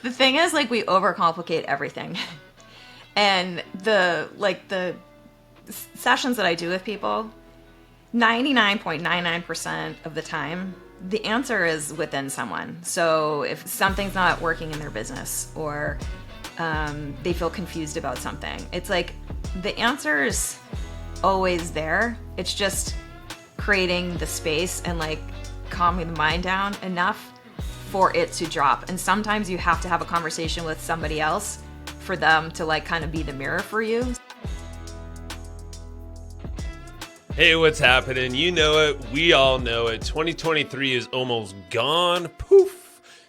The thing is, like, we overcomplicate everything. And the sessions that I do with people, 99.99% of the time, the answer is within someone. So if something's not working in their business, or they feel confused about something, it's like the answer is always there. It's just creating the space and like calming the mind down enough for it to drop. And sometimes you have to have a conversation with somebody else for them to like kind of be the mirror for you. Hey, what's happening? You know it. We all know it. 2023 is almost gone. Poof.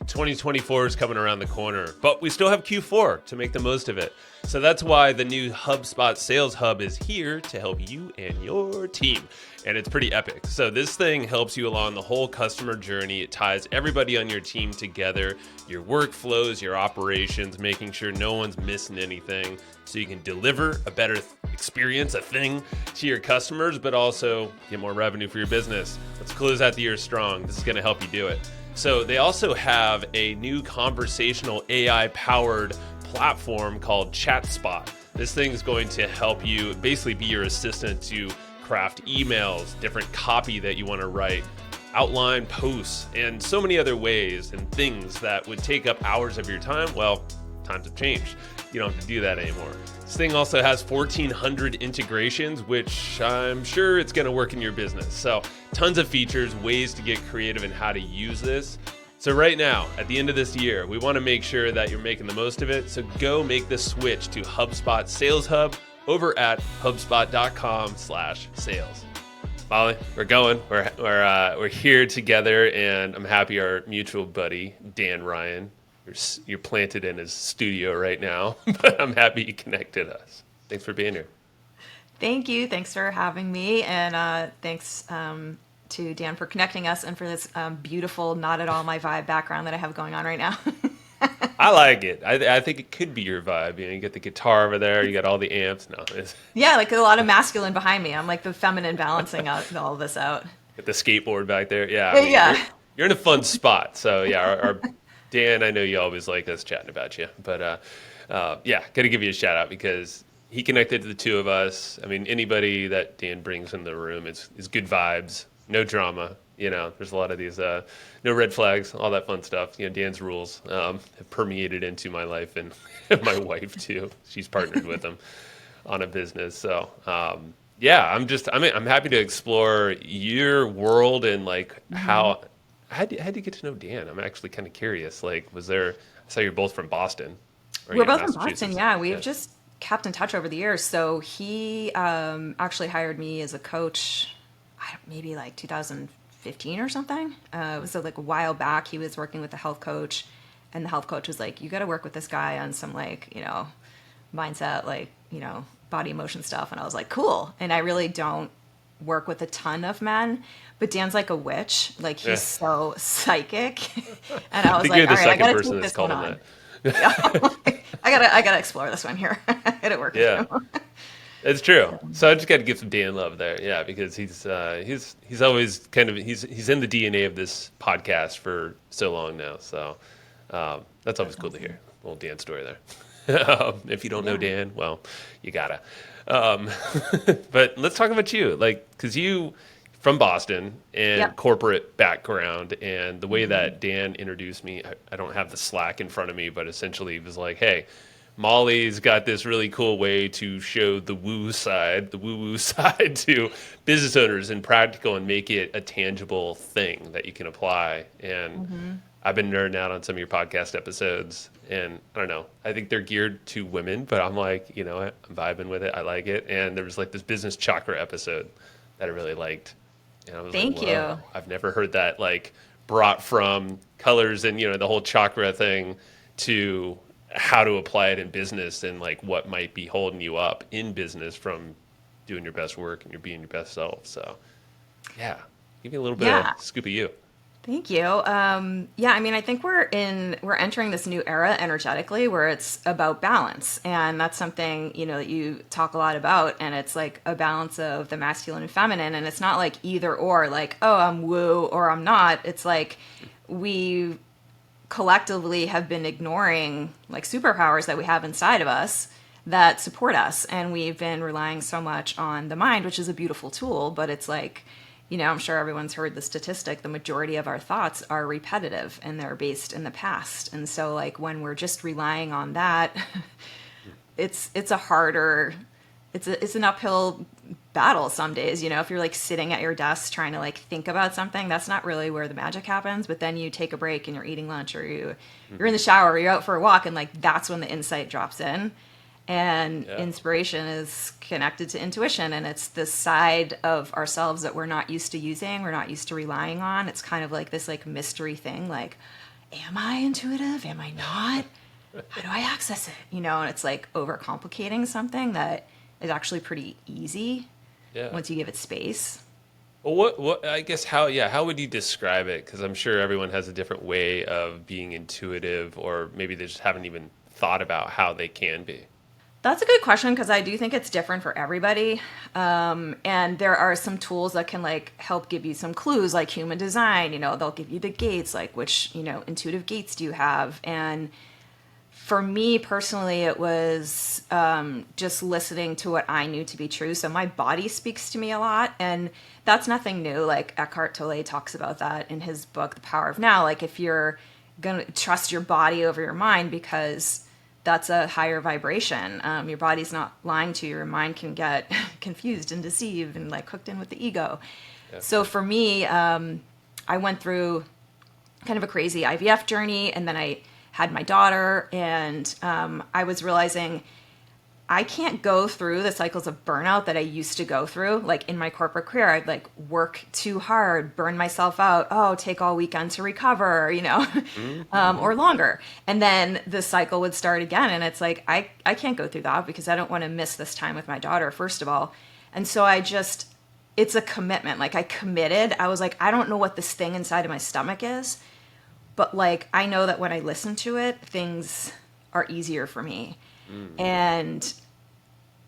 2024 is coming around the corner, but we still have Q4 to make the most of it. So that's why the new HubSpot Sales Hub is here to help you and your team. And it's pretty epic. So this thing helps you along the whole customer journey. It ties everybody on your team together, your workflows, your operations, making sure no one's missing anything so you can deliver a better experience, a thing to your customers, but also get more revenue for your business. Let's close out the year strong. This is going to help you do it. So they also have a new conversational AI-powered platform called ChatSpot. This thing is going to help you basically be your assistant to craft emails, different copy that you want to write, outline posts, and so many other ways and things that would take up hours of your time. Well, times have changed. You don't have to do that anymore. This thing also has 1,400 integrations, which I'm sure it's going to work in your business. So tons of features, ways to get creative in how to use this. So right now, at the end of this year, we want to make sure that you're making the most of it. So go make the switch to HubSpot Sales Hub over at hubspot.com/sales. Molly, we're going. We're here together, and I'm happy our mutual buddy Dan Ryan, you're planted in his studio right now, but I'm happy you connected us. Thanks for being here. Thank you. Thanks for having me, and thanks to Dan for connecting us and for this beautiful, not at all my vibe background that I have going on right now. I like it. I think it could be your vibe. You know, you get the guitar over there, you got all the amps. No, Yeah, like a lot of masculine behind me. I'm like the feminine balancing all this out. get the skateboard back there. Yeah, I mean, Yeah. you're in a fun spot. So yeah, our Dan, I know you always like us chatting about you, but yeah, got to give you a shout out because he connected to the two of us. I mean, anybody that Dan brings in the room is good vibes, no drama. You know, there's a lot of these no red flags, all that fun stuff. You know, Dan's rules have permeated into my life and my wife too. She's partnered with him on a business. So yeah, I'm happy to explore your world and like how do you get to know Dan? I'm actually kind of curious. Like, I saw you're both from Boston. Or We're yeah, both from Boston. Massachusetts. Yeah, we've just kept in touch over the years. So he actually hired me as a coach, maybe like 2015 or something. So like a while back, he was working with a health coach, and the health coach was like, "You got to work with this guy on some like mindset, like body emotion stuff." And I was like, "Cool." And I really don't work with a ton of men, but Dan's like a witch. Like he's so psychic, and I was like, You're the "All right, I second got to person take that's this one called him on." that. Yeah. I gotta explore this one here. I gotta work with Yeah. him. It's true. So I just got to give some Dan love there. Yeah, because he's always kind of he's in the DNA of this podcast for so long now. So that's always cool to hear. Little Dan story there. If you don't know Dan, well, you gotta. But let's talk about you, like, because you from Boston and Yep. corporate background, and the way that Dan introduced me, I don't have the Slack in front of me, but essentially it was like, hey, Molly's got this really cool way to show the woo side to business owners and practical and make it a tangible thing that you can apply. And I've been nerding out on some of your podcast episodes, and I don't know, I think they're geared to women, but I'm like, you know what, I'm vibing with it. I like it. And there was like this business chakra episode that I really liked. And I was Thank like, you. whoa, I've never heard that like brought from colors and, the whole chakra thing to how to apply it in business and like what might be holding you up in business from doing your best work and you're being your best self. So yeah, give me a little bit Yeah. of scoop of you. Thank you. Yeah, I mean, I think we're entering this new era energetically where it's about balance, and that's something that you talk a lot about, and it's like a balance of the masculine and feminine, and it's not like either or, like, oh, I'm woo or I'm not. It's like we collectively have been ignoring like superpowers that we have inside of us that support us. And we've been relying so much on the mind, which is a beautiful tool, but it's like, I'm sure everyone's heard the statistic, the majority of our thoughts are repetitive and they're based in the past. And so like when we're just relying on that, it's a harder, it's an uphill battle some days. If you're like sitting at your desk trying to like think about something, that's not really where the magic happens. But then you take a break and you're eating lunch, or you're in the shower, or you're out for a walk, and like that's when the insight drops in. And inspiration is connected to intuition, and it's this side of ourselves that we're not used to using, we're not used to relying on. It's kind of like this like mystery thing, like, am I intuitive, am I not, how do I access it, and it's like overcomplicating something that is actually pretty easy once you give it space. Well, what I guess how would you describe it? Because I'm sure everyone has a different way of being intuitive, or maybe they just haven't even thought about how they can be. That's a good question, because I do think it's different for everybody. And there are some tools that can like help give you some clues, like human design. They'll give you the gates, like which, intuitive gates do you have? And for me personally, it was just listening to what I knew to be true. So my body speaks to me a lot, and that's nothing new. Like Eckhart Tolle talks about that in his book, The Power of Now. Like if you're going to trust your body over your mind, because that's a higher vibration. Your body's not lying to you. Your mind can get confused and deceived and like hooked in with the ego. Yeah. So for me, I went through kind of a crazy IVF journey, and then I had my daughter, and I was realizing I can't go through the cycles of burnout that I used to go through. Like in my corporate career, I'd like work too hard, burn myself out. Take all weekend to recover, or longer. And then the cycle would start again. And it's like, I can't go through that, because I don't want to miss this time with my daughter, first of all. And so it's a commitment. Like I committed. I was like, I don't know what this thing inside of my stomach is, but like, I know that when I listen to it, things are easier for me. And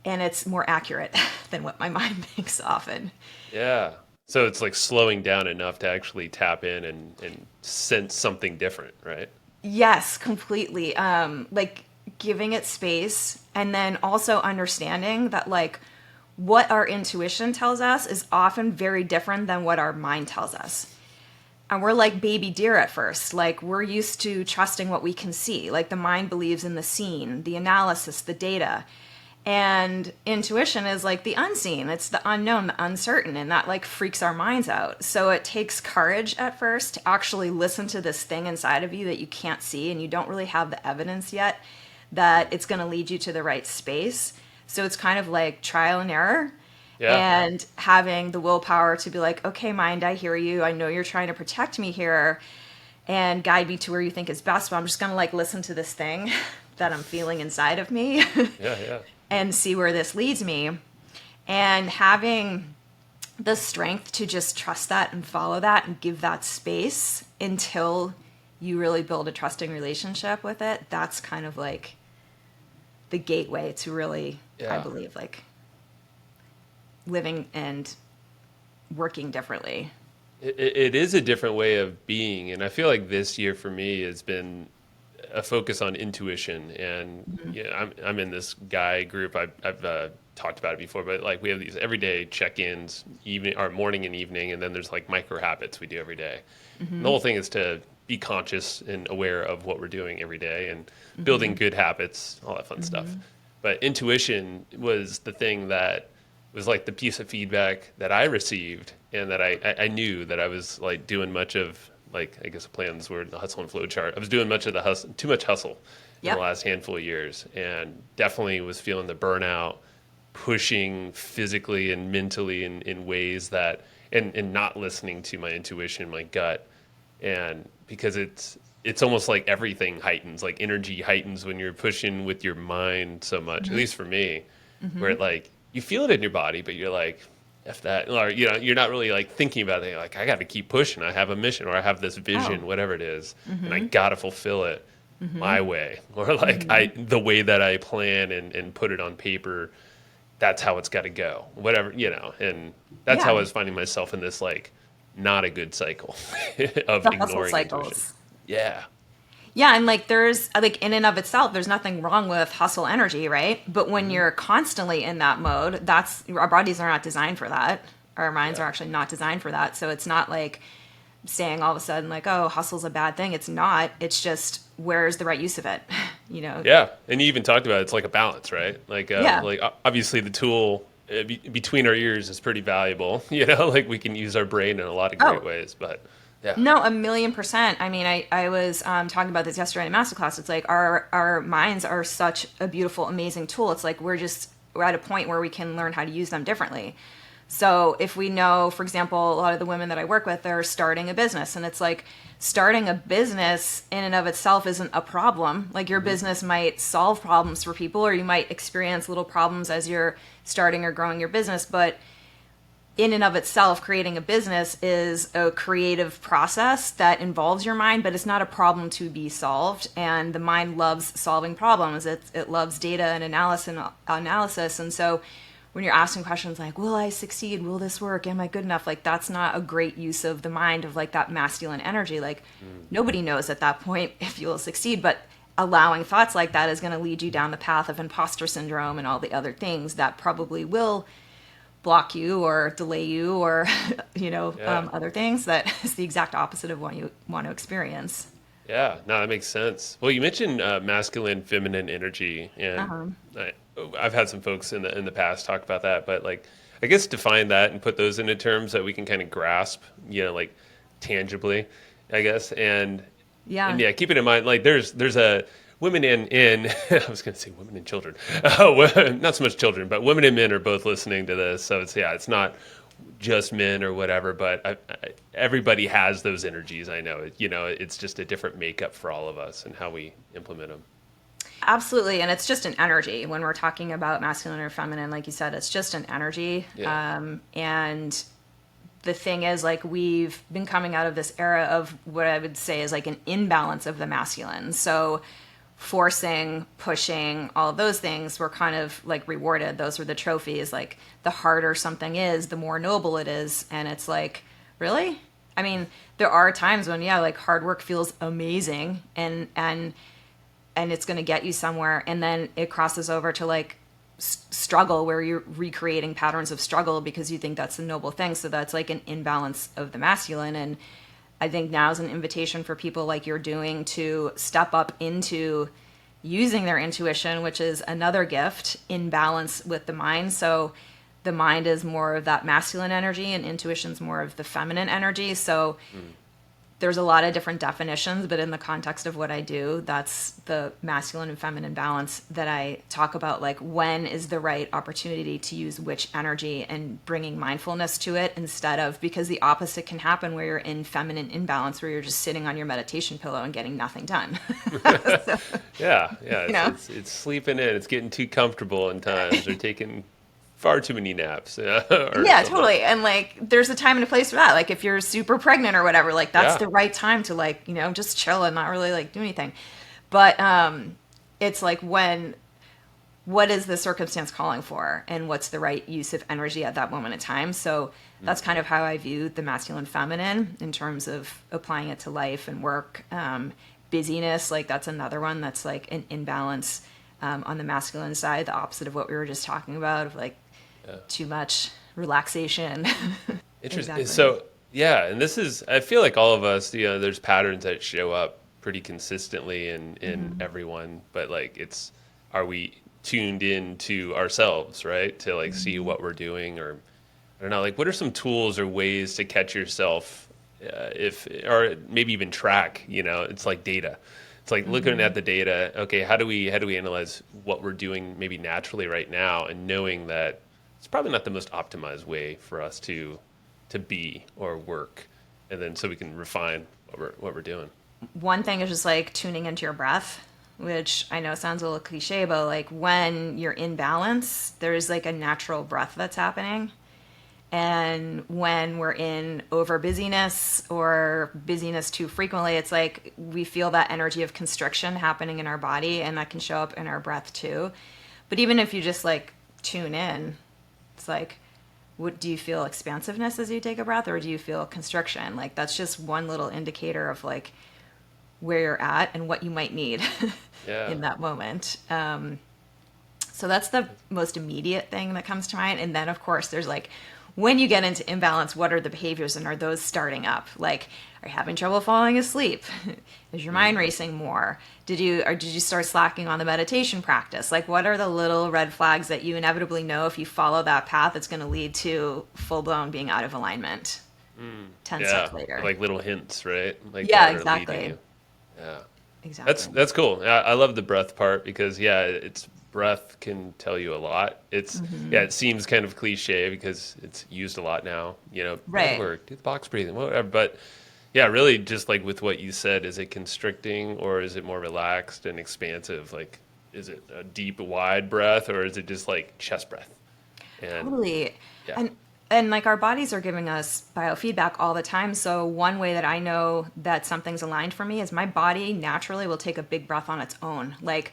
it's more accurate than what my mind thinks often. Yeah. So it's like slowing down enough to actually tap in and sense something different, right? Yes, completely. Like giving it space, and then also understanding that like what our intuition tells us is often very different than what our mind tells us. And we're like baby deer at first. Like we're used to trusting what we can see. Like the mind believes in the seen, the analysis, the data. And intuition is like the unseen. It's the unknown, the uncertain. And that like freaks our minds out. So it takes courage at first to actually listen to this thing inside of you that you can't see, and you don't really have the evidence yet that it's going to lead you to the right space. So it's kind of like trial and error. Yeah. And having the willpower to be like, okay, mind, I hear you. I know you're trying to protect me here and guide me to where you think is best, but I'm just going to like listen to this thing that I'm feeling inside of me and see where this leads me. And having the strength to just trust that and follow that and give that space until you really build a trusting relationship with it. That's kind of like the gateway to really, I believe, like living and working differently. It is a different way of being, and I feel like this year for me has been a focus on intuition. And I'm in this guy group. I've talked about it before, but like we have these everyday check-ins, evening or morning and evening, and then there's like micro habits we do every day. The whole thing is to be conscious and aware of what we're doing every day and building good habits, all that fun stuff. But intuition was the thing that was like the piece of feedback that I received, and that I knew that I was like doing much of, like, I guess a play on this word, the hustle and flowchart. I was doing much of the hustle, too much hustle in the last handful of years, and definitely was feeling the burnout, pushing physically and mentally in ways that, and not listening to my intuition, my gut. And because it's almost like everything heightens, like energy heightens when you're pushing with your mind so much, at least for me, where it like, you feel it in your body, but you're like, F that. Or, you're not really like thinking about it. You're like, I got to keep pushing. I have a mission, or I have this vision, whatever it is, and I got to fulfill it my way, or like the way that I plan and put it on paper. That's how it's got to go, whatever, and that's how I was finding myself in this, like, not a good cycle of the ignoring hustle cycles. intuition. Yeah. Yeah, and like there's like in and of itself, there's nothing wrong with hustle energy, right? But when you're constantly in that mode, that's our bodies are not designed for that. Our minds Yeah. are actually not designed for that. So it's not like saying all of a sudden like, oh, hustle's a bad thing. It's not. It's just where's the right use of it? You know? Yeah, and you even talked about it's like a balance, right? Yeah. Like obviously the tool between our ears is pretty valuable. You know, like we can use our brain in a lot of great Oh, ways. But yeah, no, 1,000,000%. I mean, I was talking about this yesterday in a masterclass. It's like our minds are such a beautiful, amazing tool. It's like we're at a point where we can learn how to use them differently. So if we know, for example, a lot of the women that I work with, they're starting a business, and it's like starting a business in and of itself isn't a problem. Like your business might solve problems for people, or you might experience little problems as you're starting or growing your business, but in and of itself, creating a business is a creative process that involves your mind, but it's not a problem to be solved. And the mind loves solving problems. It loves data and analysis. And so when you're asking questions like, will I succeed? Will this work? Am I good enough? Like that's not a great use of the mind, of like that masculine energy. Like nobody knows at that point if you'll succeed, but allowing thoughts like that is going to lead you down the path of imposter syndrome and all the other things that probably will block you or delay you or Yeah. other things that is the exact opposite of what you want to experience. Yeah, no, that makes sense. Well, you mentioned masculine, feminine energy, and Uh-huh. I, I've had some folks in the past talk about that. But like, I guess define that and put those into terms that we can kind of grasp, you know, like tangibly, I guess. And Yeah. yeah, keep it in mind. Like, there's a women in I was going to say women and children, not so much children, but women and men are both listening to this. So it's not just men or whatever, but everybody has those energies. I know, you know, it's just a different makeup for all of us and how we implement them. Absolutely. And it's just an energy when we're talking about masculine or feminine. Like you said, it's just an energy. Yeah. And the thing is, like, we've been coming out of this era of what I would say is like an imbalance of the masculine. So forcing, pushing, all of those things were kind of like rewarded. Those were the trophies. Like the harder something is, the more noble it is. And it's like, really? I mean, there are times when, yeah, like hard work feels amazing and it's going to get you somewhere. And then it crosses over to like struggle where you're recreating patterns of struggle because you think that's a noble thing. So that's like an imbalance of the masculine. And I think now is an invitation for people like you're doing to step up into using their intuition, which is another gift in balance with the mind. So the mind is more of that masculine energy and intuition's more of the feminine energy. So there's a lot of different definitions, but in the context of what I do, that's the masculine and feminine balance that I talk about. Like, when is the right opportunity to use which energy and bringing mindfulness to it instead of, because the opposite can happen where you're in feminine imbalance, where you're just sitting on your meditation pillow and getting nothing done. So, Yeah, yeah, you know, it's sleeping in. It's getting too comfortable in times. Or taking far too many naps, or yeah, something. totally. And like, there's a time and a place for that. Like, if you're super pregnant or whatever, like, that's Yeah, the right time to like, just chill and not really like do anything. But it's like what is the circumstance calling for and what's the right use of energy at that moment in time. So that's kind of how I view the masculine feminine in terms of applying it to life and work. Busyness, like that's another one that's like an imbalance on the masculine side, the opposite of what we were just talking about, of like yeah. too much relaxation. Interesting. Exactly. So yeah, and this is, I feel like all of us, you know, there's patterns that show up pretty consistently in everyone, but like are we tuned in to ourselves, right? To like see what we're doing, or I don't know, like what are some tools or ways to catch yourself, if, or maybe even track, you know, it's like data. It's like looking at the data. Okay, how do we analyze what we're doing maybe naturally right now, and knowing that it's probably not the most optimized way for us to be or work, and then so we can refine what we're doing. One thing is just like tuning into your breath, which I know sounds a little cliche, but like when you're in balance, there's like a natural breath that's happening. And when we're in over busyness or busyness too frequently, it's like we feel that energy of constriction happening in our body, and that can show up in our breath too. But even if you just like tune in, it's like, what do you feel expansiveness as you take a breath, or do you feel constriction? Like that's just one little indicator of like where you're at and what you might need Yeah. in that moment. So that's the most immediate thing that comes to mind. And then, of course, there's like, when you get into imbalance, what are the behaviors and are those starting up? Like, are you having trouble falling asleep? Is your mind racing more? Did you start slacking on the meditation practice? Like, what are the little red flags that you inevitably know if you follow that path, it's going to lead to full blown being out of alignment 10 Yeah. steps later? Like little hints, right? Like Yeah, that are leading exactly. you. Yeah. That's Exactly. that's cool. I love the breath part because yeah, it's breath can tell you a lot. It's yeah, it seems kind of cliche because it's used a lot now. You know, breath Right. work, do the box breathing, whatever. But yeah, really, just like with what you said, is it constricting or is it more relaxed and expansive? Like, is it a deep, wide breath or is it just like chest breath? And Totally. yeah, And like our bodies are giving us biofeedback all the time. So one way that I know that something's aligned for me is my body naturally will take a big breath on its own, like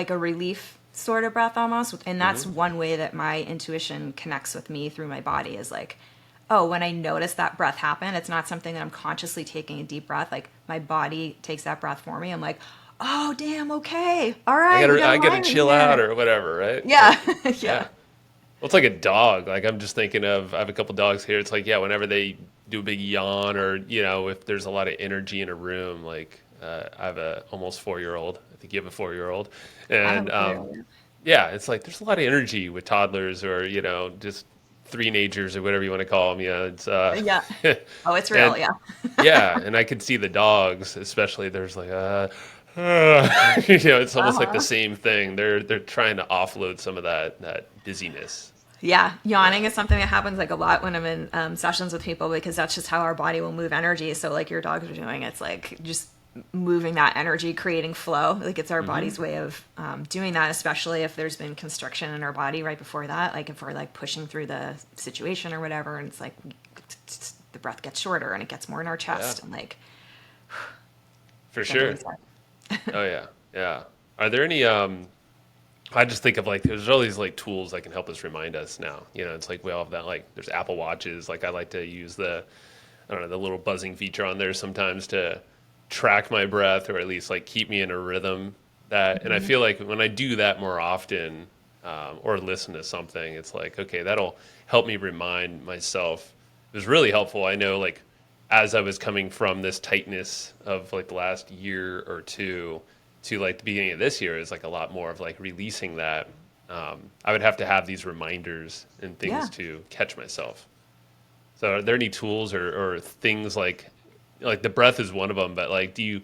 a relief sort of breath almost. And hmm that's one way that my intuition connects with me through my body is like, oh, when I notice that breath happen, it's not something that I'm consciously taking a deep breath. Like my body takes that breath for me. I'm like, oh, damn, okay. All right, we got I gotta alignment chill out here. or whatever, right? Yeah. Like, Yeah. yeah. Well, it's like a dog. Like I'm just thinking of, I have a couple dogs here. It's like, yeah, whenever they do a big yawn or, you know, if there's a lot of energy in a room, like I have a almost 4 year old. I think you have a 4 year old. I have And a feeling. yeah, it's like there's a lot of energy with toddlers or, you know, just three-nagers or whatever you want to call them. Yeah, it's, Yeah. Oh, it's real. and Yeah. yeah, and I could see the dogs, especially there's like, you know, it's almost like the Uh-huh. same thing. They're trying to offload some of that busyness. Yeah. Yawning Yeah. is something that happens like a lot when I'm in sessions with people because that's just how our body will move energy. So, like your dogs are doing, it's like just moving that energy, creating flow. Like it's our hmm body's way of doing that, especially if there's been constriction in our body right before that. Like if we're like pushing through the situation or whatever, and it's like the breath gets shorter and it gets more in our Yeah, chest and like for time to sure. reset. Oh yeah, yeah. Are there any I just think of like there's all these like tools that can help us remind us now. You know, it's like we all have that like there's Apple Watches. Like I like to use the I don't know the little buzzing feature on there sometimes to track my breath or at least like keep me in a rhythm. That and I feel like when I do that more often or listen to something, it's like okay that'll help me remind myself. It was really helpful. I know like as I was coming from this tightness of like the last year or two to like the beginning of this year is like a lot more of like releasing that. I would have to have these reminders and things Yeah. to catch myself. So are there any tools or things like the breath is one of them, but like do you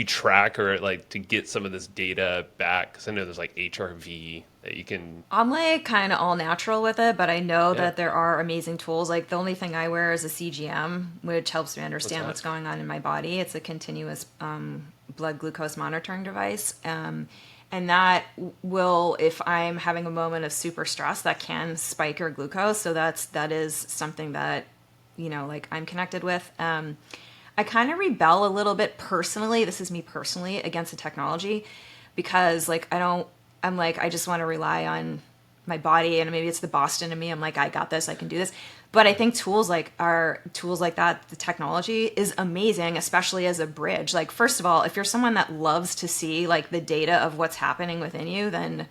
track or like to get some of this data back? Because I know there's like HRV that you can. I'm like kind of all natural with it, but I know Yeah, that there are amazing tools. Like the only thing I wear is a CGM, which helps me what's understand that? what's going on in my body. It's a continuous blood glucose monitoring device. And that will, if I'm having a moment of super stress, that can spike your glucose. So that is something that, like I'm connected with. I kind of rebel a little bit personally. This is me personally against the technology because like I'm like I just want to rely on my body and maybe it's the Boston in me. I'm like I got this, I can do this. But I think tools like that, the technology is amazing, especially as a bridge. Like first of all, if you're someone that loves to see like the data of what's happening within you, then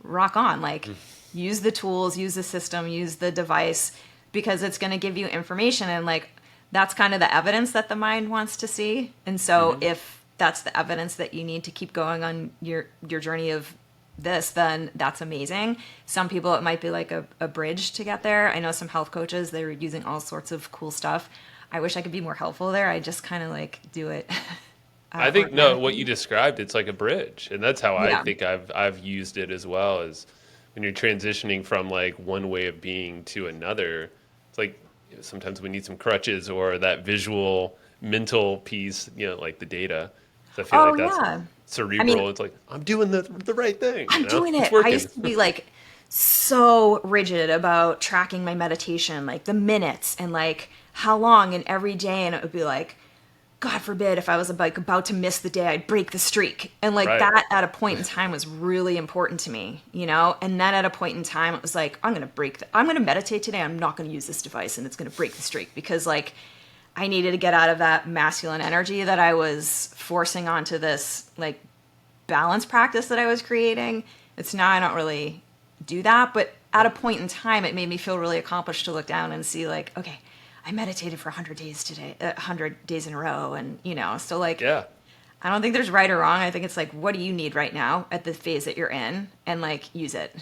rock on. Like use the tools, use the system, use the device because it's going to give you information and like that's kind of the evidence that the mind wants to see. And so Mm-hmm. if that's the evidence that you need to keep going on your journey of this, then that's amazing. Some people it might be like a bridge to get there. I know some health coaches, they're using all sorts of cool stuff. I wish I could be more helpful there. I just kind of like do it I think no, what you organically. described, it's like a bridge, and that's how I Yeah. think I've used it as well. Is when you're transitioning from like one way of being to another. It's like sometimes we need some crutches or that visual mental piece, you know, like the data. So I feel Oh like that's yeah. I mean, cerebral. It's like I'm doing the right thing, you I'm know, doing it's it. I working. used to be like so rigid about tracking my meditation, like the minutes and like how long and every day. And it would be like, God forbid if I was like about to miss the day, I'd break the streak. And like Right. that at a point in time was really important to me, you know? And then at a point in time, it was like, I'm going to meditate today. I'm not going to use this device and it's going to break the streak because like I needed to get out of that masculine energy that I was forcing onto this like balance practice that I was creating. It's now I don't really do that, but at a point in time, it made me feel really accomplished to look down and see like, okay, I meditated for 100 days today, 100 days in a row. And, so like, Yeah. I don't think there's right or wrong. I think it's like, what do you need right now at the phase that you're in, and like use it.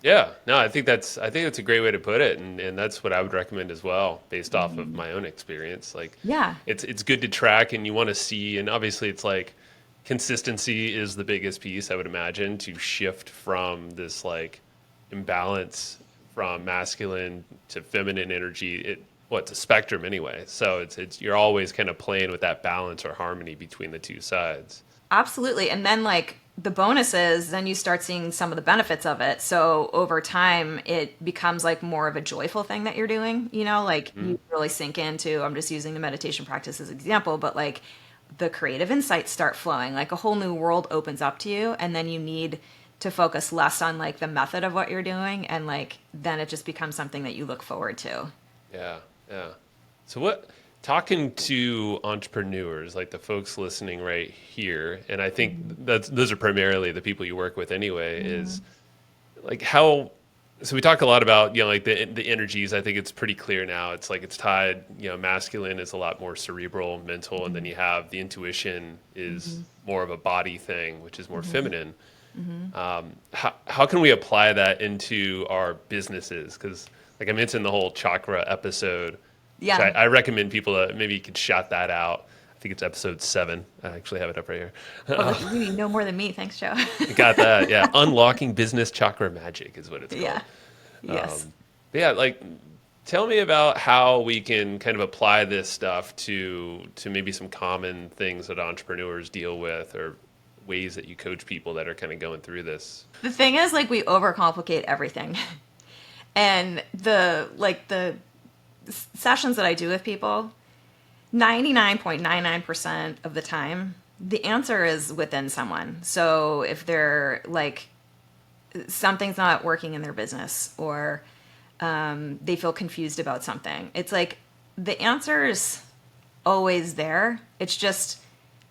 Yeah, no, I think that's a great way to put it, and that's what I would recommend as well, based off of my own experience. Like, Yeah. it's good to track, and you want to see, and obviously, it's like consistency is the biggest piece, I would imagine, to shift from this like imbalance from masculine to feminine energy. It's a spectrum anyway, so it's you're always kind of playing with that balance or harmony between the two sides. Absolutely. And then like the bonus is then you start seeing some of the benefits of it. So over time it becomes like more of a joyful thing that you're doing, like you really sink into, I'm just using the meditation practice as an example, but like the creative insights start flowing, like a whole new world opens up to you, and then you need to focus less on like the method of what you're doing, and like then it just becomes something that you look forward to. Yeah, yeah. So talking to entrepreneurs, like the folks listening right here, and I think those are primarily the people you work with anyway, is like how, so we talk a lot about, like the energies. I think it's pretty clear now. It's like it's tied, masculine is a lot more cerebral, mental, and then you have the intuition is more of a body thing, which is more feminine. How can we apply that into our businesses? Because like I mentioned the whole chakra episode, Yeah. which I recommend people to, maybe you could shout that out. I think it's episode 7. I actually have it up right here. Oh, you know more than me. Thanks, Joe. Got that. Yeah. Unlocking Business Chakra Magic is what it's called. Yeah. Yes. Yeah. Like, tell me about how we can kind of apply this stuff to maybe some common things that entrepreneurs deal with, or ways that you coach people that are kind of going through this. The thing is, like, we overcomplicate everything. And the sessions that I do with people, 99.99% of the time, the answer is within someone. So if they're like, something's not working in their business, or they feel confused about something, it's like the answer is always there. It's just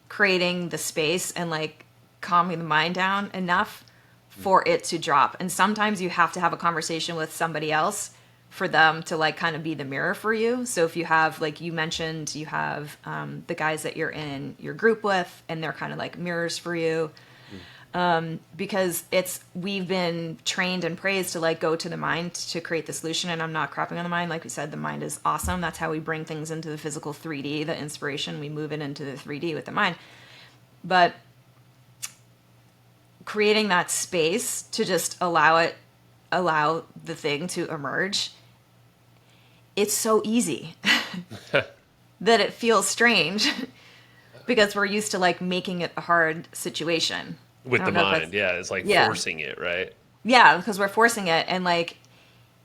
creating the space and like calming the mind down enough for it to drop. And sometimes you have to have a conversation with somebody else for them to like kind of be the mirror for you. So if you have, like you mentioned, you have the guys that you're in your group with, and they're kind of like mirrors for you. Because we've been trained and praised to like go to the mind to create the solution. And I'm not crapping on the mind. Like we said, the mind is awesome. That's how we bring things into the physical 3D, the inspiration, we move it into the 3D with the mind. But creating that space to just allow the thing to emerge, it's so easy that it feels strange because we're used to like making it a hard situation. With the mind, yeah. It's like forcing it, right? Yeah, because we're forcing it. And like,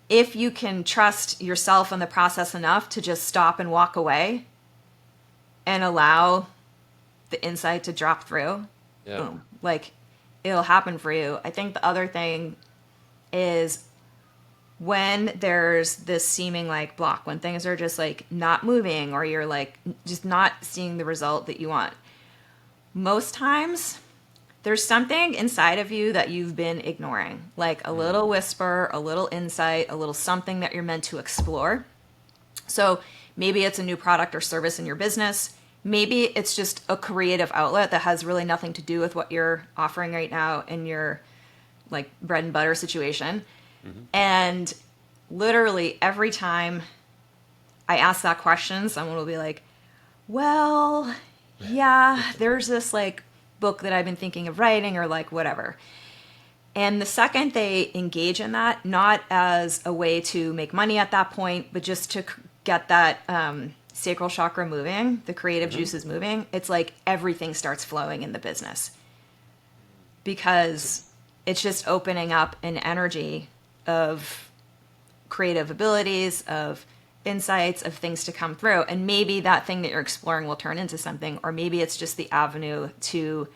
if you can trust yourself in the process enough to just stop and walk away and allow the insight to drop through, boom, like it'll happen for you. I think the other thing is when there's this seeming like block, when things are just like not moving, or you're like just not seeing the result that you want, most times there's something inside of you that you've been ignoring, like a little whisper, a little insight, a little something that you're meant to explore. So maybe it's a new product or service in your business. Maybe it's just a creative outlet that has really nothing to do with what you're offering right now in your like bread and butter situation. And literally every time I ask that question, someone will be like, well, yeah, there's this like book that I've been thinking of writing, or like whatever. And the second they engage in that, not as a way to make money at that point, but just to get that sacral chakra moving, the creative juices moving, it's like everything starts flowing in the business, because it's just opening up an energy of creative abilities, of insights, of things to come through. And maybe that thing that you're exploring will turn into something, or maybe it's just the avenue to,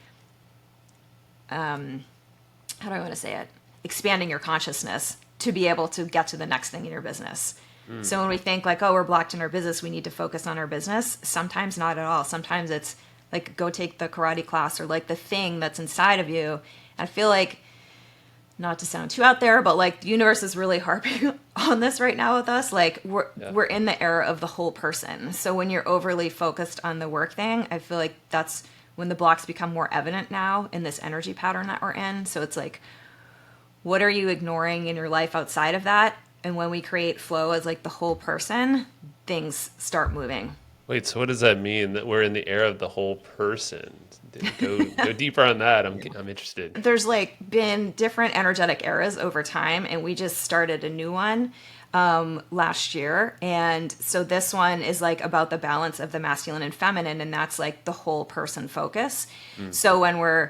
how do I want to say it? Expanding your consciousness to be able to get to the next thing in your business. So when we think like, oh, we're blocked in our business, we need to focus on our business. Sometimes not at all. Sometimes it's like, go take the karate class or like the thing that's inside of you. I feel like, not to sound too out there, but like the universe is really harping on this right now with us. Like we're in the era of the whole person. So when you're overly focused on the work thing, I feel like that's when the blocks become more evident now in this energy pattern that we're in. So it's like, what are you ignoring in your life outside of that? And when we create flow as like the whole person, things start moving. Wait, so what does that mean that we're in the era of the whole person? Go deeper on that. I'm interested. There's like been different energetic eras over time, and we just started a new one last year. And so this one is like about the balance of the masculine and feminine, and that's like the whole person focus. So when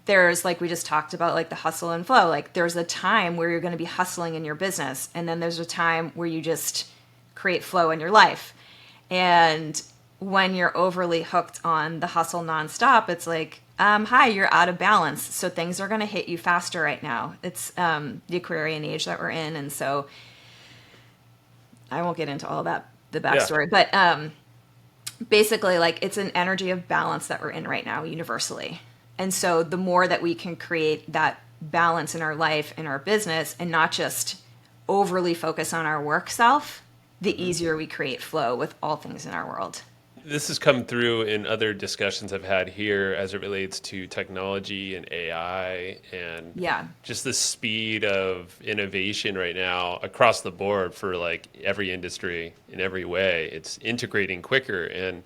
there's like we just talked about like the hustle and flow, like there's a time where you're going to be hustling in your business, and then there's a time where you just create flow in your life. And when you're overly hooked on the hustle nonstop, it's like, hi, you're out of balance. So things are going to hit you faster right now. It's the Aquarian age that we're in. And so I won't get into all that, the backstory, but basically like it's an energy of balance that we're in right now universally. And so the more that we can create that balance in our life, in our business, and not just overly focus on our work self, the easier we create flow with all things in our world. This has come through in other discussions I've had here as it relates to technology and AI and just the speed of innovation right now across the board for like every industry in every way. It's integrating quicker. And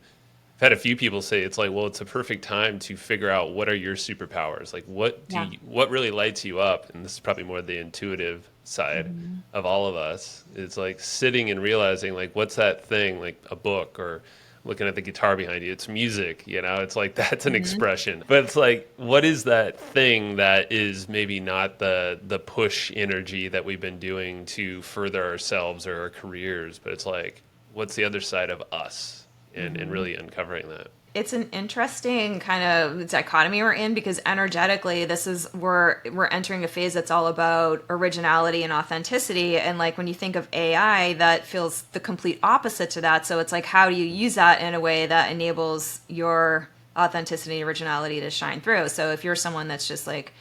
I've had a few people say it's like, well, it's a perfect time to figure out what are your superpowers? Like what really lights you up? And this is probably more the intuitive side of all of us. It's like sitting and realizing like, what's that thing, like a book or looking at the guitar behind you, it's music, you know, it's like, that's an expression, but it's like, what is that thing that is maybe not the push energy that we've been doing to further ourselves or our careers, but it's like, what's the other side of us and really uncovering that. It's an interesting kind of dichotomy we're in because energetically we're entering a phase that's all about originality and authenticity. And like when you think of AI, that feels the complete opposite to that. So it's like, how do you use that in a way that enables your authenticity and originality to shine through? So if you're someone that's just like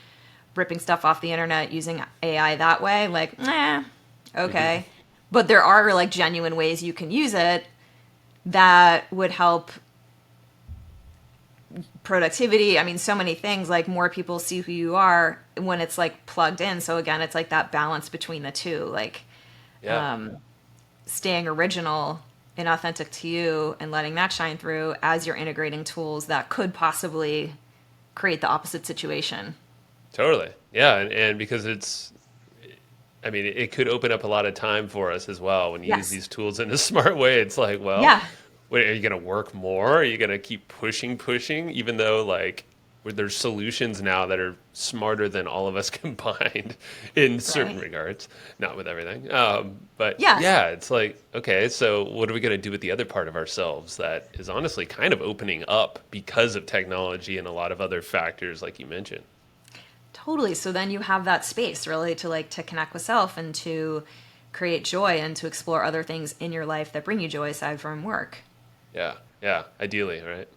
ripping stuff off the internet using AI that way, like, okay. But there are like genuine ways you can use it that would help productivity. I mean, so many things, like more people see who you are when it's like plugged in. So again, it's like that balance between the two, like staying original and authentic to you and letting that shine through as you're integrating tools that could possibly create the opposite situation. Totally. Yeah. And because it could open up a lot of time for us as well when you use these tools in a smart way. It's like, well, wait, are you going to work more? Are you going to keep pushing, even though like there's solutions now that are smarter than all of us combined in certain regards, not with everything. But it's like, okay, so what are we going to do with the other part of ourselves that is honestly kind of opening up because of technology and a lot of other factors like you mentioned? Totally. So then you have that space really to connect with self and to create joy and to explore other things in your life that bring you joy aside from work. Yeah, ideally, right?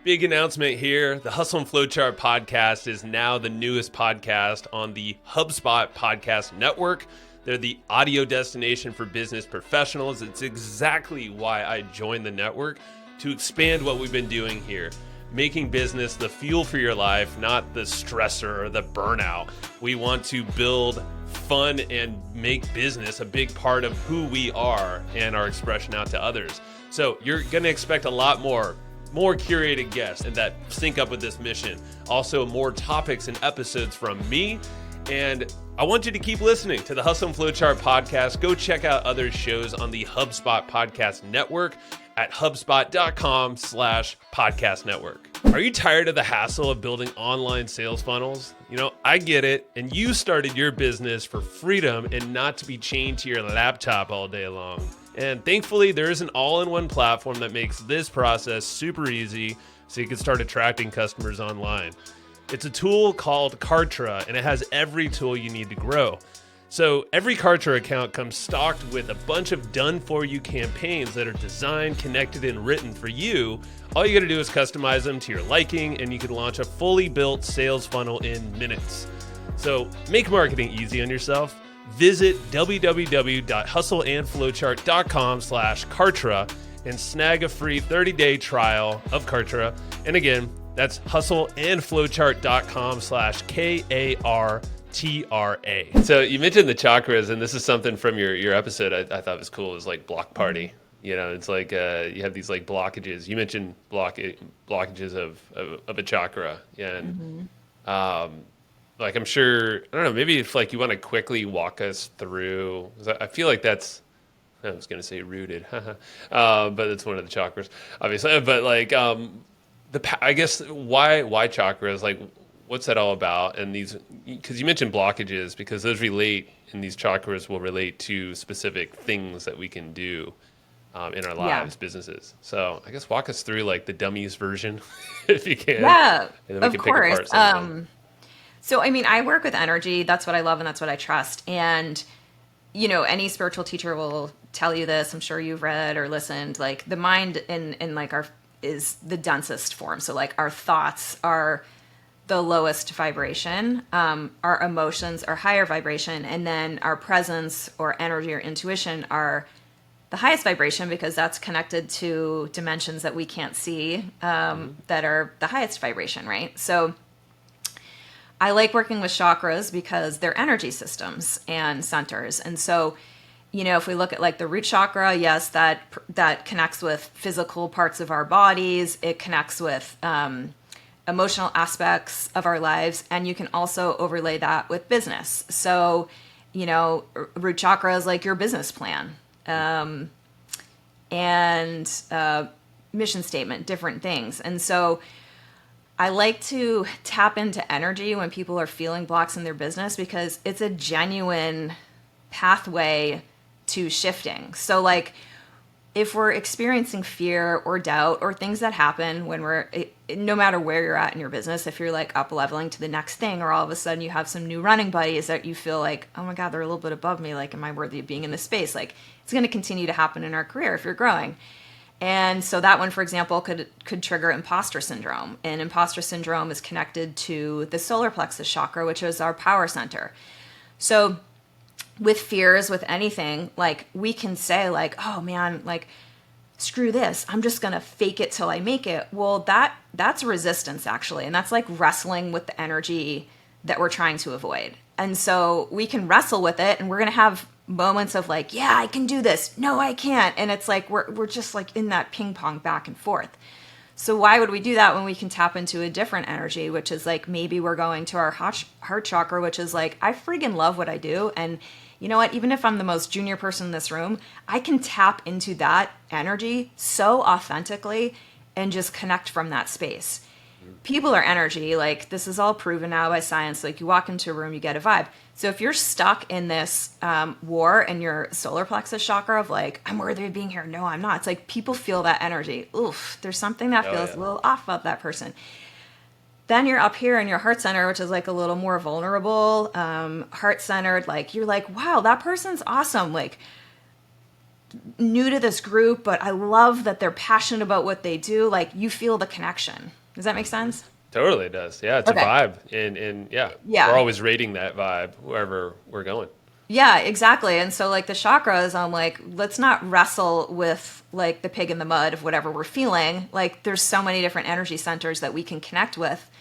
Big announcement here. The Hustle and Flowchart podcast is now the newest podcast on the HubSpot podcast network. They're the audio destination for business professionals. It's exactly why I joined the network, to expand what we've been doing here, making business the fuel for your life, not the stressor or the burnout. We want to build fun and make business a big part of who we are and our expression out to others. So you're going to expect a lot more curated guests and that sync up with this mission. Also more topics and episodes from me. And I want you to keep listening to the Hustle and Flowchart podcast. Go check out other shows on the HubSpot podcast network at hubspot.com/podcast network. Are you tired of the hassle of building online sales funnels? You know, I get it. And you started your business for freedom and not to be chained to your laptop all day long. And thankfully, there is an all-in-one platform that makes this process super easy so you can start attracting customers online. It's a tool called Kartra, and it has every tool you need to grow. So every Kartra account comes stocked with a bunch of done-for-you campaigns that are designed, connected, and written for you. All you got to do is customize them to your liking, and you can launch a fully built sales funnel in minutes. So make marketing easy on yourself. Visit www.hustleandflowchart.com/Kartra and snag a free 30-day trial of Kartra. And again, that's hustleandflowchart.com/KARTRA. So you mentioned the chakras, and this is something from your episode I thought was cool. Is like block party. You know, it's like you have these like blockages. You mentioned blockages of a chakra, and like I'm sure, I don't know, maybe if like you want to quickly walk us through, 'cause I feel like that's, I was going to say rooted, but it's one of the chakras, obviously. But like I guess why chakras? Like, what's that all about? And these, because you mentioned blockages, because those relate, and these chakras will relate to specific things that we can do in our lives, businesses. So I guess walk us through like the dummies version, if you can. Yeah, And then we of can course. pick apart something. So, I mean, I work with energy. That's what I love and that's what I trust. And, you know, any spiritual teacher will tell you this. I'm sure you've read or listened. Like the mind in like is the densest form. So like our thoughts are the lowest vibration. Our emotions are higher vibration. And then our presence or energy or intuition are the highest vibration, because that's connected to dimensions that we can't see that are the highest vibration, right? So I like working with chakras because they're energy systems and centers. And so, you know, if we look at like the root chakra, yes, that connects with physical parts of our bodies. It connects with emotional aspects of our lives. And you can also overlay that with business. So, you know, root chakra is like your business plan and mission statement, different things. And so I like to tap into energy when people are feeling blocks in their business, because it's a genuine pathway to shifting. So like if we're experiencing fear or doubt or things that happen when no matter where you're at in your business, if you're like up leveling to the next thing, or all of a sudden you have some new running buddies that you feel like, oh my God, they're a little bit above me. Like, am I worthy of being in this space? Like it's going to continue to happen in our career if you're growing. And so that one, for example, could trigger imposter syndrome. And imposter syndrome is connected to the solar plexus chakra, which is our power center. So with fears, with anything, like we can say like, oh man, like screw this, I'm just going to fake it till I make it. Well, that's resistance actually. And that's like wrestling with the energy that we're trying to avoid. And so we can wrestle with it, and we're going to have moments of like, yeah, I can do this. No, I can't. And it's like, we're just like in that ping pong back and forth. So why would we do that when we can tap into a different energy, which is like, maybe we're going to our heart chakra, which is like, I friggin' love what I do. And you know what, even if I'm the most junior person in this room, I can tap into that energy so authentically and just connect from that space. People are energy. Like this is all proven now by science. Like you walk into a room, you get a vibe. So if you're stuck in this war in your solar plexus chakra of like, I'm worthy of being here. No, I'm not. It's like people feel that energy. Oof, there's something that feels a little off about that person. Then you're up here in your heart center, which is like a little more vulnerable, heart-centered. Like you're like, wow, that person's awesome. Like new to this group, but I love that they're passionate about what they do. Like you feel the connection. Does that make sense? Totally does. Yeah, it's a vibe. And yeah, we're always rating that vibe wherever we're going. Yeah, exactly. And so like the chakras, I'm like, let's not wrestle with like the pig in the mud of whatever we're feeling. Like there's so many different energy centers that we can connect with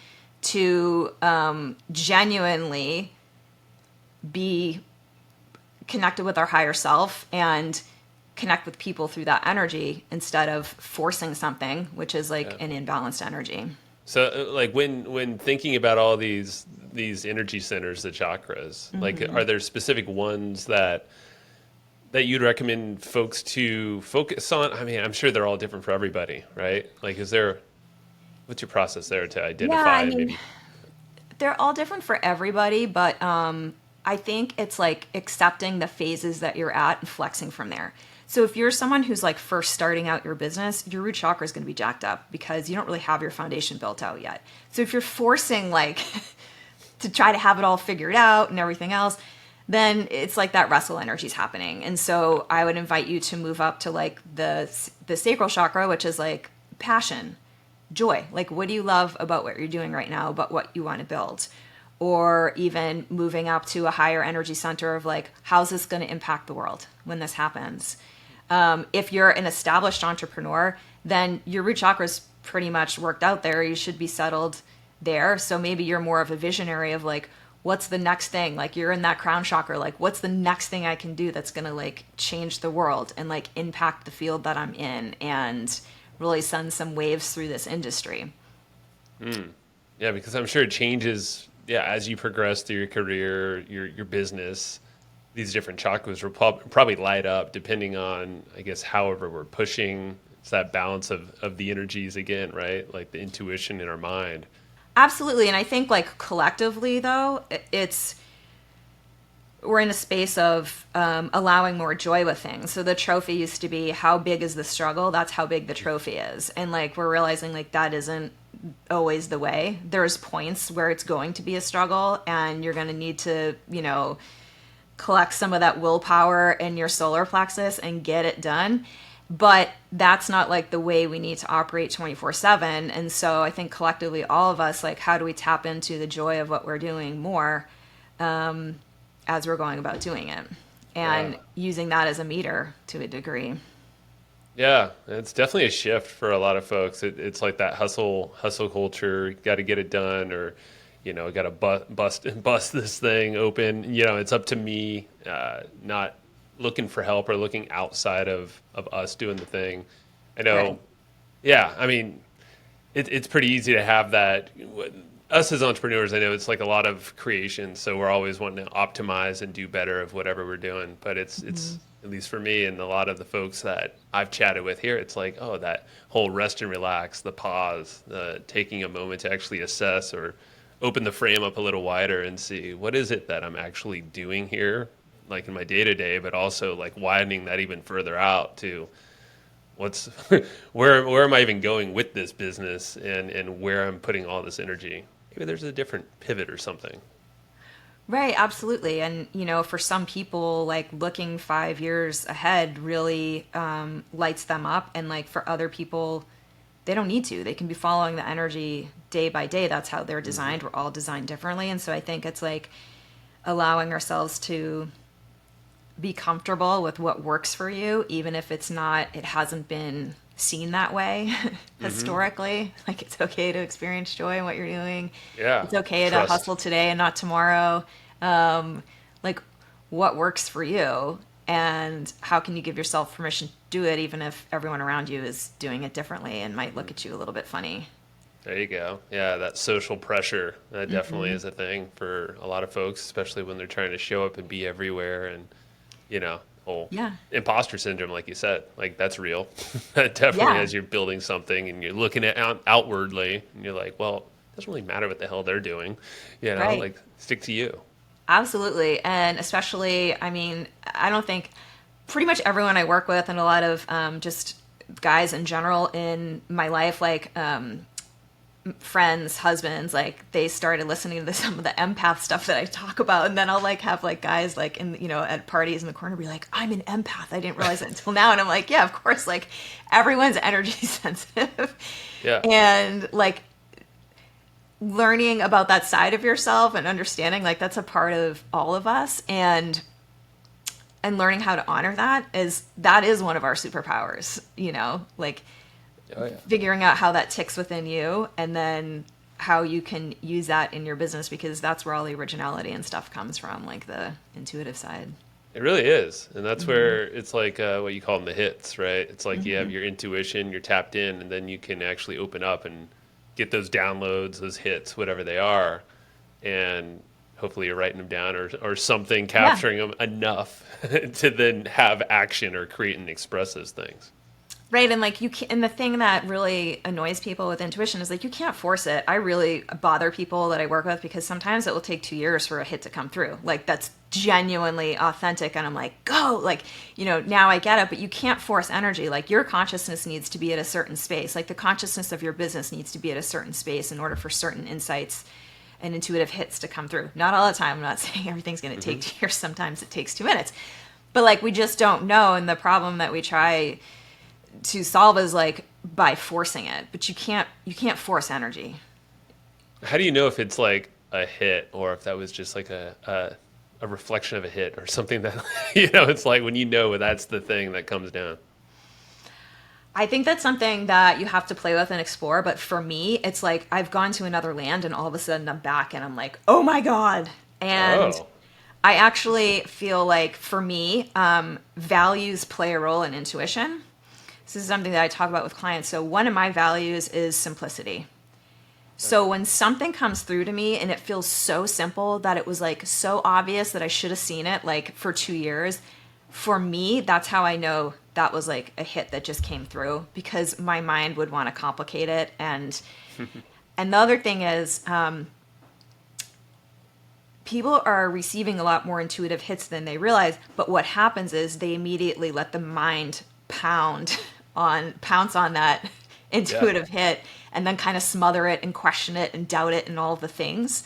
to genuinely be connected with our higher self and connect with people through that energy instead of forcing something, which is like an imbalanced energy. So like when thinking about all these energy centers, the chakras, like are there specific ones that you'd recommend folks to focus on? I mean, I'm sure they're all different for everybody, right? Like what's your process there to identify? Yeah, I mean, maybe they're all different for everybody, but I think it's like accepting the phases that you're at and flexing from there. So if you're someone who's like first starting out your business, your root chakra is going to be jacked up because you don't really have your foundation built out yet. So if you're forcing like to try to have it all figured out and everything else, then it's like that wrestle energy is happening. And so I would invite you to move up to like the sacral chakra, which is like passion, joy. Like, what do you love about what you're doing right now, about what you want to build? Or even moving up to a higher energy center of like, how's this going to impact the world when this happens? If you're an established entrepreneur, then your root chakra is pretty much worked out there. You should be settled there. So maybe you're more of a visionary of like, what's the next thing? Like, you're in that crown chakra. Like, what's the next thing I can do that's going to like change the world and like impact the field that I'm in and really send some waves through this industry? Yeah, because I'm sure it changes. Yeah, as you progress through your career, your business, these different chakras will probably light up depending on, I guess, however we're pushing. It's that balance of the energies again, right? Like the intuition in our mind. Absolutely. And I think like collectively though, we're in a space of allowing more joy with things. So the trophy used to be, how big is the struggle? That's how big the trophy is. And like, we're realizing like that isn't always the way. There's points where it's going to be a struggle and you're going to need to, collect some of that willpower in your solar plexus and get it done. But that's not like the way we need to operate 24/7. And so I think collectively, all of us, like, how do we tap into the joy of what we're doing more as we're going about doing it, and using that as a meter to a degree. Yeah, it's definitely a shift for a lot of folks. It's like that hustle culture. Got to get it done, or got to bust this thing open. It's up to me, not looking for help or looking outside of us doing the thing. I know. Right. Yeah, I mean, it's pretty easy to have that. Us as entrepreneurs, I know it's like a lot of creation, so we're always wanting to optimize and do better of whatever we're doing. But it's at least for me and a lot of the folks that I've chatted with here, it's like, oh, that whole rest and relax, the pause, the taking a moment to actually assess or open the frame up a little wider and see what is it that I'm actually doing here, like in my day-to-day, but also like widening that even further out to what's where am I even going with this business, and where I'm putting all this energy. Maybe there's a different pivot or something. Right, absolutely. And, for some people, like looking 5 years ahead really lights them up. And like for other people, they don't need to. They can be following the energy day by day. That's how they're designed. We're all designed differently. And so I think it's like allowing ourselves to be comfortable with what works for you, even if it hasn't been seen that way historically. Like, it's okay to experience joy in what you're doing. Yeah. It's okay to hustle today and not tomorrow. Like, what works for you, and how can you give yourself permission to do it, even if everyone around you is doing it differently and might look at you a little bit funny. There you go. Yeah, that social pressure, that definitely is a thing for a lot of folks, especially when they're trying to show up and be everywhere. And whole imposter syndrome, like you said, like that's real. That definitely, as you're building something and you're looking at outwardly, and you're like, well, it doesn't really matter what the hell they're doing, right. Like, stick to you. Absolutely. And especially, I mean, I don't think pretty much everyone I work with, and a lot of just guys in general in my life, like friends, husbands, like they started listening to some of the empath stuff that I talk about. And then I'll like have like guys like in, at parties in the corner be like, I'm an empath. I didn't realize it until now. And I'm like, yeah, of course, like everyone's energy sensitive. Yeah. And like learning about that side of yourself and understanding like that's a part of all of us, and learning how to honor that is one of our superpowers, like figuring out how that ticks within you, and then how you can use that in your business, because that's where all the originality and stuff comes from, like the intuitive side. It really is. And that's where it's like what you call them, the hits, right? It's like you have your intuition, you're tapped in, and then you can actually open up and get those downloads, those hits, whatever they are. And hopefully you're writing them down or something, capturing them enough to then have action or create and express those things. Right. And like and the thing that really annoys people with intuition is like, you can't force it. I really bother people that I work with, because sometimes it will take 2 years for a hit to come through. Like, that's genuinely authentic. And I'm like, go, like, now I get it, but you can't force energy. Like, your consciousness needs to be at a certain space. Like, the consciousness of your business needs to be at a certain space in order for certain insights and intuitive hits to come through. Not all the time. I'm not saying everything's going to take 2 years. Sometimes it takes 2 minutes. But like, we just don't know. And the problem that we try to solve is like by forcing it. But you can't force energy. How do you know if it's like a hit or if that was just like a reflection of a hit or something that, it's like when that's the thing that comes down? I think that's something that you have to play with and explore. But for me, it's like I've gone to another land and all of a sudden I'm back and I'm like, oh my God. And Oh, I actually feel like for me, values play a role in intuition. This is something that I talk about with clients. So one of my values is simplicity. So when something comes through to me and it feels so simple that it was like so obvious that I should have seen it like for 2 years, for me, that's how I know that was like a hit that just came through, because my mind would want to complicate it. And the other thing is, people are receiving a lot more intuitive hits than they realize. But what happens is they immediately let the mind pounce on that intuitive hit, and then kind of smother it and question it and doubt it and all the things.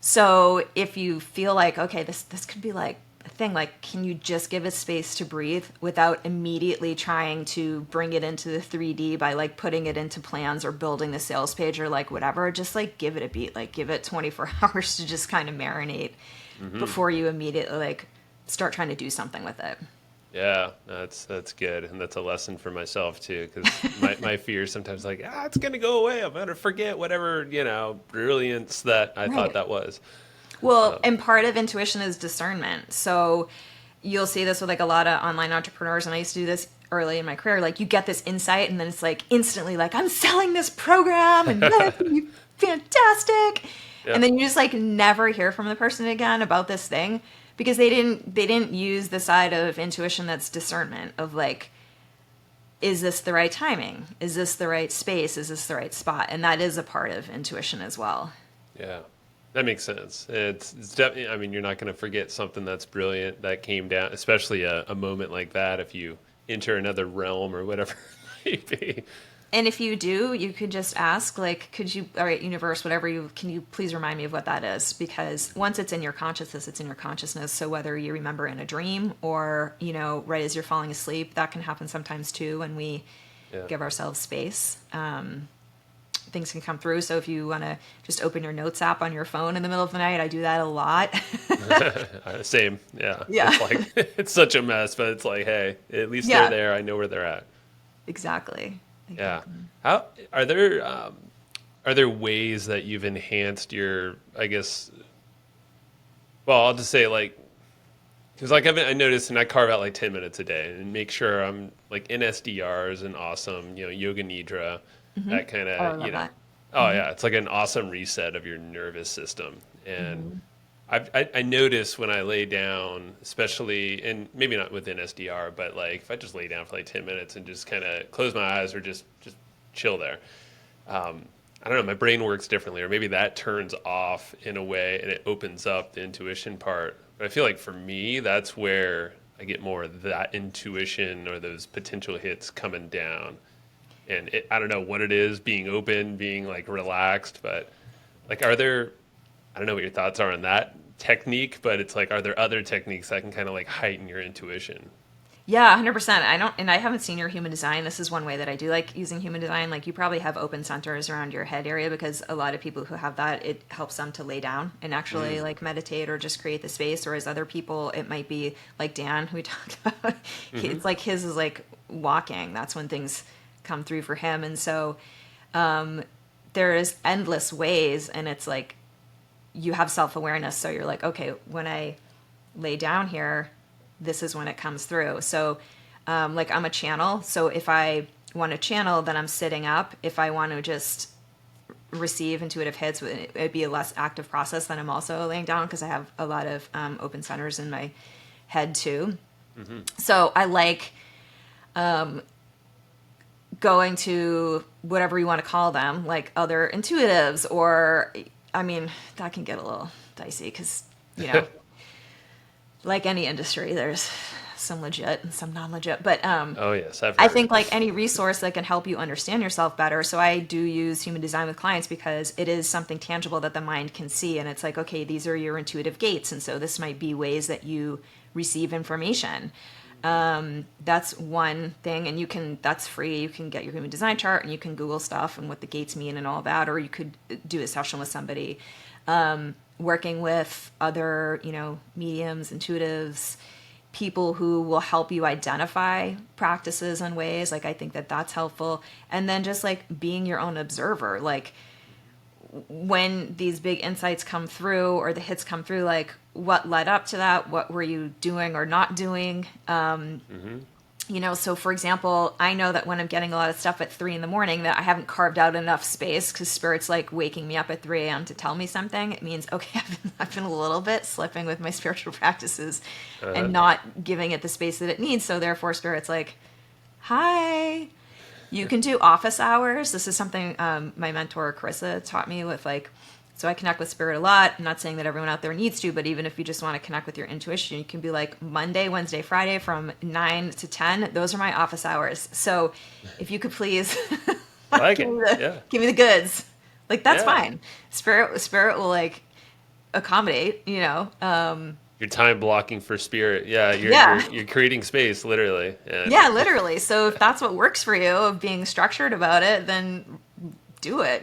So if you feel like, okay, this could be like a thing, like, can you just give it space to breathe without immediately trying to bring it into the 3D by like putting it into plans or building the sales page or like whatever. Just like give it a beat, like give it 24 hours to just kind of marinate before you immediately like start trying to do something with it. yeah, that's good, and that's a lesson for myself too. Because my fear is sometimes like, it's gonna go away. I'm gonna forget whatever brilliance that I thought Right. that was. Well, and part of intuition is discernment. So you'll see this with like a lot of online entrepreneurs, and I used to do this early in my career. Like you get this insight, and then it's like instantly like, I'm selling this program, and it's gonna be fantastic. Yeah. And then you just like never hear from the person again about this thing, because they didn't use the side of intuition that's discernment of like, is this the right timing? Is this the right space? Is this the right spot? And that is a part of intuition as well. Yeah, that makes sense. It's definitely. I mean, you're not going to forget something that's brilliant that came down, especially a moment like that. If you enter another realm or whatever it might be. And if you do, you could just ask, like, could you, all right, universe, whatever can you please remind me of what that is? Because once it's in your consciousness, it's in your consciousness. So whether you remember in a dream or, right as you're falling asleep, that can happen sometimes too when we give ourselves space. Things can come through. So if you want to just open your notes app on your phone in the middle of the night, I do that a lot. Same. Yeah. Yeah. It's like it's such a mess, but it's like, hey, at least Yeah. they're there. I know where they're at. Exactly. Yeah. How are there ways that you've enhanced your, I guess, well, I'll just say like, because like I noticed, and I carve out like 10 minutes a day and make sure I'm like in SDRs and awesome, yoga nidra, that kind Oh, I of, love that. oh yeah, it's like an awesome reset of your nervous system. And I notice when I lay down, especially, and maybe not within SDR, but like if I just lay down for like 10 minutes and just kind of close my eyes or just chill there, I don't know, my brain works differently, or maybe that turns off in a way and it opens up the intuition part. But I feel like for me, that's where I get more of that intuition or those potential hits coming down. And I don't know what it is, being open, being like relaxed, but like, I don't know what your thoughts are on that technique, but it's like, are there other techniques that can kind of like heighten your intuition? Yeah, 100%. I haven't seen your human design. This is one way that I do like using human design. Like you probably have open centers around your head area, because a lot of people who have that, it helps them to lay down and actually like meditate or just create the space. Whereas other people, it might be like Dan, who we talked about. It's like his is like walking. That's when things come through for him. And so there's endless ways, and it's like you have self-awareness. So you're like, okay, when I lay down here, this is when it comes through. So like I'm a channel. So if I want to channel, then I'm sitting up. If I want to just receive intuitive hits, it'd be a less active process. Then I'm also laying down, because I have a lot of open centers in my head too. So I like going to whatever you want to call them, like other intuitives, or, I mean, that can get a little dicey because, like any industry, there's some legit and some non-legit, but Oh yes, I've I heard. think like any resource that can help you understand yourself better. So I do use human design with clients because it is something tangible that the mind can see. And it's like, okay, these are your intuitive gates. And so this might be ways that you receive information. That's one thing. And that's free. You can get your human design chart and you can Google stuff and what the gates mean and all that. Or you could do a session with somebody, working with other, mediums, intuitives, people who will help you identify practices and ways. Like, I think that that's helpful. And then just like being your own observer, like when these big insights come through or the hits come through, like what led up to that? What were you doing or not doing? So for example, I know that when I'm getting a lot of stuff at 3 a.m. that I haven't carved out enough space because Spirit's like waking me up at 3 a.m. to tell me something. It means, okay, I've been a little bit slipping with my spiritual practices and not giving it the space that it needs. So therefore Spirit's like, hi, you can do office hours. This is something my mentor Carissa taught me with so I connect with Spirit a lot. I'm not saying that everyone out there needs to, but even if you just want to connect with your intuition, you can be like Monday, Wednesday, Friday from 9 to 10. Those are my office hours. So if you could please I like give, it. me the, Yeah. give me the goods. Like, that's Yeah. fine. Spirit will like accommodate, You're time blocking for Spirit. Yeah, you're creating space, literally. And Yeah, literally. So if that's what works for you, of being structured about it, then do it,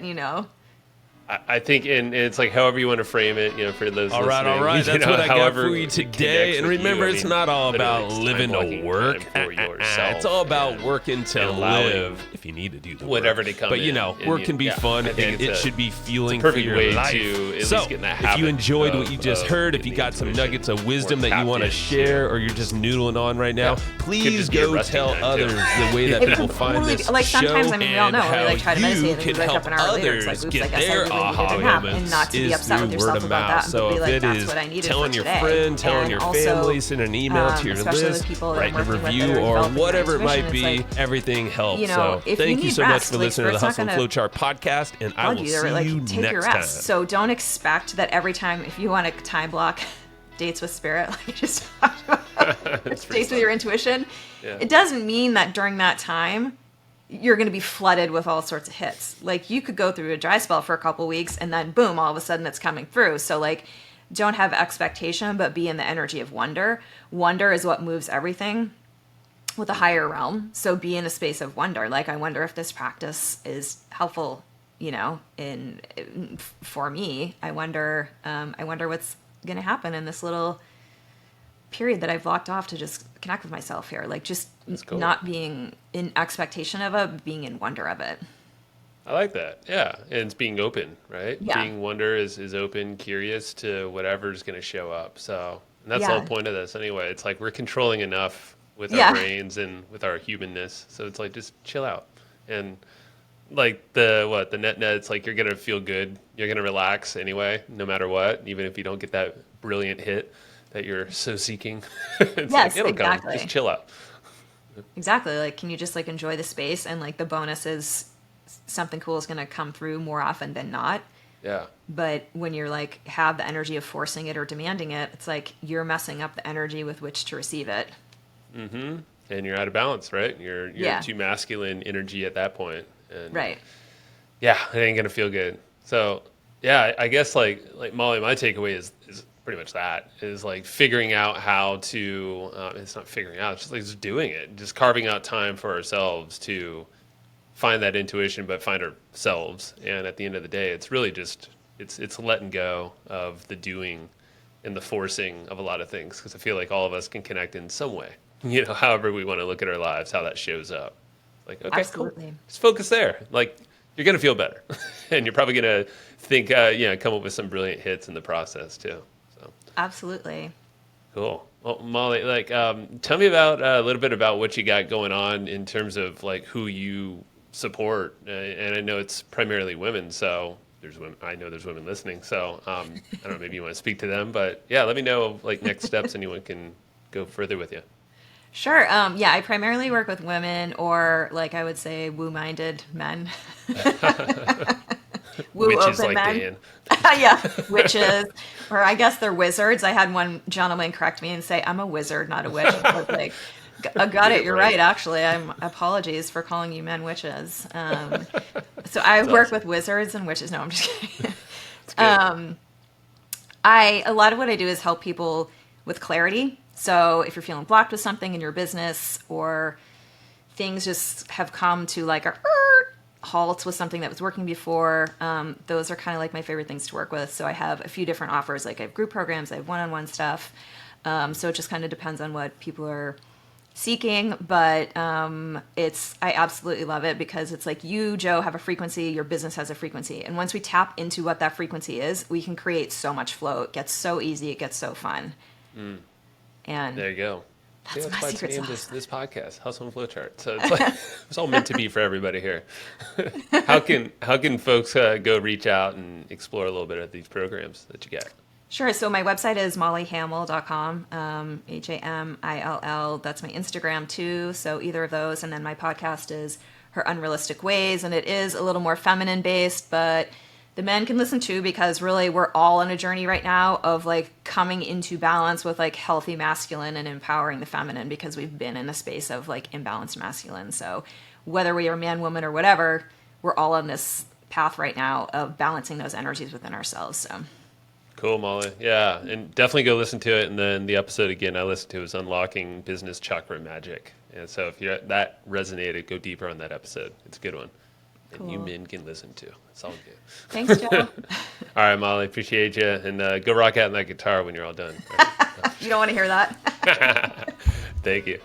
I think, and it's like however you want to frame it, for those All right, listening. That's what I got however for you it today. connects And with remember, you. it's not all literally, about it's living time-blocking to work. time for yourself. It's all about and- working to and allowing live. If you need to do the whatever work. to come but in. Work And can be fun, I and think it it's should be fueling perfect for your way life. to at least So, get in that if you habit enjoyed what of- you just of heard, if you getting got some intuition, nuggets of wisdom more that you want to tapped share, into- or you're just noodling on right now, Yeah. please Could just be a go resting tell time, too. others the way that It people could find totally this be- like, sometimes, show I mean, we all and know, we, how like, try to meditate you and we can wake help up an hour later, others it's like, oops, I get guess I their really needed aha a nap, and moments not to be is upset with through yourself word of about mouth. that, So but be if like, it that's is what I needed telling for your today. friend, telling And your also, family, send an email to your especially with list, people that write I'm a working with that review, are or developing whatever it their might intuition, be, it's like, everything helps. So if thank you you need so much rest, for like, listening to the Spirit's Hustle not and gonna Flowchart podcast, and I bug will you. see They're like, you take your next rest. time. So don't expect that every time, if you want to time block dates with Spirit, like just It's pretty dates with fun. your intuition, Yeah. it doesn't mean that during that time you're going to be flooded with all sorts of hits. Like, you could go through a dry spell for a couple weeks and then boom, all of a sudden it's coming through. So like, don't have expectation, but be in the energy of wonder. Wonder is what moves everything with a higher realm. So be in a space of wonder. Like, I wonder if this practice is helpful, for me. I wonder what's going to happen in this little period that I've blocked off to just connect with myself here. Like, just cool. not being in expectation of it, but being in wonder of it. I like that. Yeah. And it's being open, right? Yeah. Being wonder is open, curious to whatever's going to show up. So, and that's the Yeah. whole point of this anyway. It's like we're controlling enough with Yeah. our brains and with our humanness. So it's like, just chill out. And like the net, it's like you're going to feel good. You're going to relax anyway, no matter what, even if you don't get that brilliant hit that you're so seeking. It's Yes, like, it'll come. exactly. Just chill out. Exactly. Like, can you just like enjoy the space, and like the bonus is something cool is going to come through more often than not. Yeah. But when you're like have the energy of forcing it or demanding it, it's like you're messing up the energy with which to receive it. And you're out of balance, right? You're Yeah. too masculine energy at that point. And Right. yeah, it ain't gonna feel good. So yeah, I guess like Molly, my takeaway is pretty much that is like figuring out how to. It's not figuring out; it's just like just doing it, just carving out time for ourselves to find that intuition, but find ourselves. And at the end of the day, it's really just it's letting go of the doing and the forcing of a lot of things, because I feel like all of us can connect in some way. However we want to look at our lives, how that shows up. Like, okay, Absolutely. cool. Just focus there. Like, you're gonna feel better, and you're probably gonna think, come up with some brilliant hits in the process too. So Absolutely. cool. Well, Molly, like, tell me about a little bit about what you got going on in terms of like who you support, and I know it's primarily women, so there's women. I know there's women listening, so I don't know. Maybe you want to speak to them, but yeah, let me know like next steps. Anyone can go further with you. Sure. Yeah, I primarily work with women, or like I would say woo-minded men. woo Witches open like men. Dan. Yeah, witches, or I guess they're wizards. I had one gentleman correct me and say, "I'm a wizard, not a witch." I was like, got it. You're right. Actually, I'm apologies for calling you men witches. So I That's work awesome. with wizards and witches. No, I'm just kidding. It's good. A lot of what I do is help people with clarity. So if you're feeling blocked with something in your business, or things just have come to like a halt with something that was working before, those are kind of like my favorite things to work with. So I have a few different offers. Like I have group programs, I have one-on-one stuff. So it just kind of depends on what people are seeking, but I absolutely love it, because it's like you, Joe, have a frequency, your business has a frequency, and once we tap into what that frequency is, we can create so much flow. It gets so easy, it gets so fun. And There you go. See, that's that's my why it's secret named sauce. this podcast, Hustle and Flowchart. So it's like it's all meant to be for everybody here. How can folks go reach out and explore a little bit of these programs that you got? Sure. So my website is mollyhamill.com, Hamill. That's my Instagram too. So either of those. And then my podcast is Her Unrealistic Ways. And it is a little more feminine based, but the men can listen too, because really we're all on a journey right now of like coming into balance with like healthy masculine and empowering the feminine, because we've been in a space of like imbalanced masculine. So whether we are man, woman, or whatever, we're all on this path right now of balancing those energies within ourselves. So. Cool, Molly. Yeah, and definitely go listen to it. And then the episode again I listened to was Unlocking Business Chakra Magic. And so if that resonated, go deeper on that episode. It's a good one. And you Cool. men can listen to. It's all good. Thanks, Joe. All right, Molly, appreciate you. And go rock out on that guitar when you're all done. All right. You don't want to hear that. Thank you.